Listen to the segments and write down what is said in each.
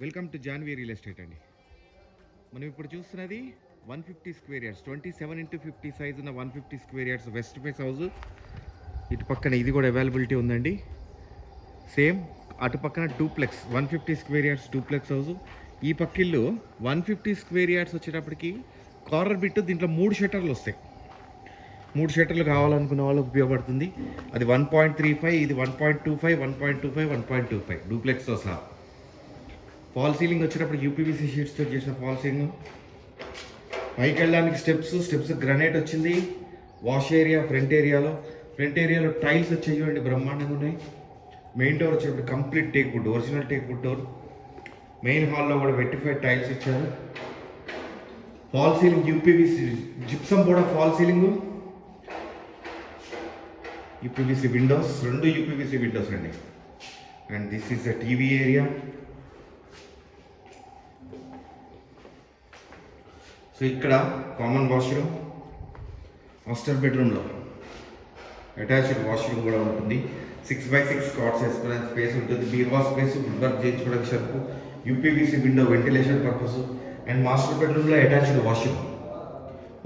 Welcome to Janhvi real estate అండి. మనం ఇప్పుడు చూస్తున్నది 150 స్క్వేర్ యార్డ్స్ 27x50 సైజ్ ఉన్న 150 square yards west face house. ఇటు పక్కన ఇది కూడా అవైలబిలిటీ ఉందండి. సేమ్ అటు పక్కన duplex 150 square yards duplex house. ఈ పక్కిల్లు 150 స్క్వేర్ యార్డ్స్ వచ్చేటప్పటికి కార్నర్ బిట్ దీంట్లో 3 షట్టర్లు వస్తాయి. 3 షట్టర్లు కావాలనుకున్న వాళ్ళకి ఉపయోగపడుతుంది. అది 1.35, ఇది 1.25, 1.25, 1.25 డూప్లెక్స్తో సహా. ఫాల్ సీలింగ్ వచ్చేటప్పుడు యూపీవీసీ షీట్స్తో చేసిన ఫాల్ సీలింగ్. పైకి వెళ్ళడానికి స్టెప్స్ గ్రానైట్ వచ్చింది. వాష్ ఏరియా ఫ్రంట్ ఏరియాలో టైల్స్ వచ్చేవి చూడండి, బ్రహ్మాండంగా ఉన్నాయి. మెయిన్ డోర్ వచ్చేటప్పుడు complete teak wood, original teak wood door. Main హాల్లో కూడా వెట్టిఫైడ్ టైల్స్ ఇచ్చారు. ఫాల్ సీలింగ్ యూపీవీసీ జిప్సమ్ కూడా fall ceiling. UPVC windows, 2 UPVC windows అండి. And this is the TV area. So ఇక్కడ కామన్ వాష్రూమ్, మాస్టర్ బెడ్రూమ్లో attached washroom కూడా ఉంటుంది. 6x6 cots వేసుకునే స్పేస్ ఉంటుంది. బీర్వా స్పేస్, వుడ్ వర్క్ చేయించుకోవడానికి shelf, UPVC window ventilation purpose. And master బెడ్రూమ్లో అటాచ్డ్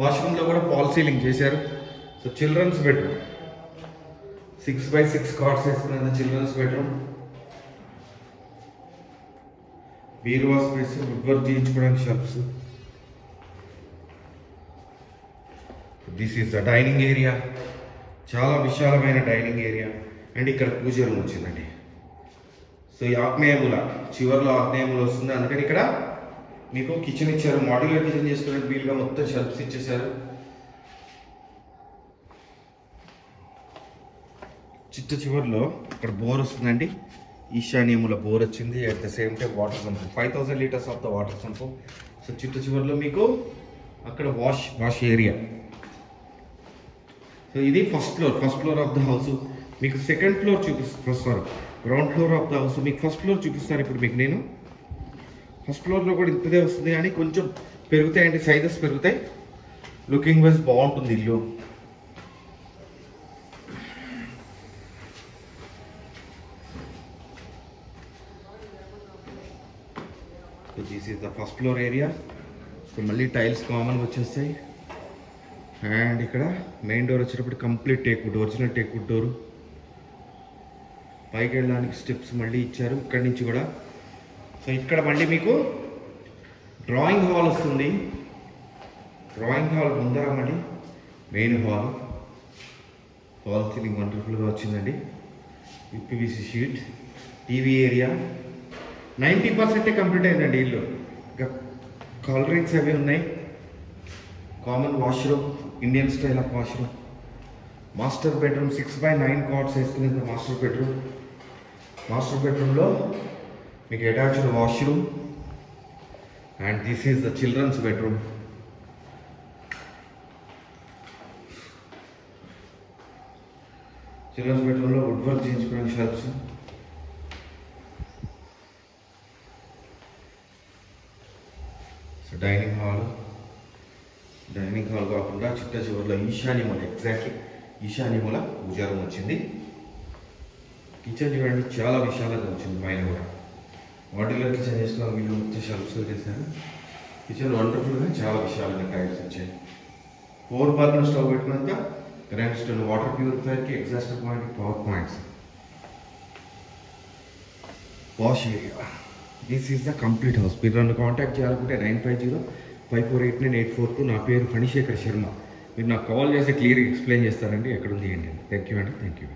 వాష్రూమ్లో కూడా ఫాల్ సీలింగ్ చేశారు. So children's bedroom, 6x6 cots వేసుకునే చిల్డ్రన్స్ బెడ్రూమ్, బీర్వా స్పేస్, వుడ్ వర్క్ చేయించుకోవడానికి shelves. This is the dining area, చాలా విశాలమైన డైనింగ్ ఏరియా. అండ్ ఇక్కడ పూజ రూమ్ వచ్చిందండి. సో ఈ ఆగ్నేయముల చివరిలో ఆగ్నేయములు వస్తుంది, అందుకని ఇక్కడ మీకు కిచెన్ ఇచ్చారు. మాడ్యులర్ కిచెన్ చేసుకోవడానికి వీలుగా మొత్తం షెల్ఫ్స్ ఇచ్చేసారు. చివరిలో ఇక్కడ బోర్ వస్తుందండి. ఈశాన్యముల బోర్ వచ్చింది. At the same time water sump, 5000 litres of the water sump. So చివరిలో మీకు అక్కడ వాష్ ఏరియా. సో ఇది first floor of the house. మీకు సెకండ్ ఫ్లోర్ చూపిస్తారు, ground floor of the house. మీకు ఫస్ట్ ఫ్లోర్ చూపిస్తారు. ఇప్పుడు మీకు నేను ఫస్ట్ ఫ్లోర్లో కూడా ఇంతదే వస్తుంది, కానీ కొంచెం పెరుగుతాయండి, సైజెస్ పెరుగుతాయి. లుకింగ్ వైజ్ బాగుంటుంది ఇల్లు. This is the first floor area. So మళ్ళీ టైల్స్ కామన్గా వచ్చేస్తాయి. అండ్ ఇక్కడ మెయిన్ డోర్ వచ్చేటప్పుడు complete teakwood, original teakwood door. పైకి వెళ్ళడానికి స్టెప్స్ మళ్ళీ ఇచ్చారు ఇక్కడి నుంచి కూడా. సో ఇక్కడ మళ్ళీ మీకు డ్రాయింగ్ హాల్ వస్తుంది. డ్రాయింగ్ హాల్ ముందర మళ్ళీ మెయిన్ హాల్. ఫాల్ సీలింగ్ వండర్ఫుల్గా వచ్చిందండి. UPVC sheet, TV area. 90% complete అయిందండి ఇల్లు. ఇంకా కలరింగ్స్ అవి ఉన్నాయి. Common washroom, Indian style of washroom. Master bedroom 6x9 cots వేసుకునేది మాస్టర్ బెడ్రూమ్. మాస్టర్ బెడ్రూమ్లో మీకు attached washroom. And this is the children's bedroom. Children's బెడ్రూమ్లో వుడ్ వర్క్ చేయించుకోవడానికి షెల్ఫ్స్. సో డైనింగ్ హాల్ కాకుండా చివరిలో ఈశాన్యమూల, ఎగ్జాక్ట్లీ ఈశాన్యమూల పూజా రూమ్ వచ్చింది. కిచెన్ చూడండి, చాలా విశాలంగా వచ్చింది. పైన కూడా మాడ్యులర్ కిచెన్ చేసుకుని వీళ్ళు మొత్తం షెల్ఫ్స్ చేశారు. కిచెన్ వండర్ఫుల్గా చాలా విశాలంగా టైల్స్ వచ్చాయి. 4 బర్నర్ స్టవ్ పెట్టినంత గ్రాండ్ స్టవ్, వాటర్ ప్యూరిఫైర్కి, exhaust point, power points, wash area. This is the complete house. మీరు నన్ను కాంటాక్ట్ చేయాలనుకుంటే 9505489842. నా పేరు ఫణిశేఖర్ శర్మ. మీరు నాకు కాల్ చేసి క్లియర్గా ఎక్స్ప్లెయిన్ చేస్తారండి ఎక్కడుంది ఏంటి. థ్యాంక్ యూ అండి. Thank you.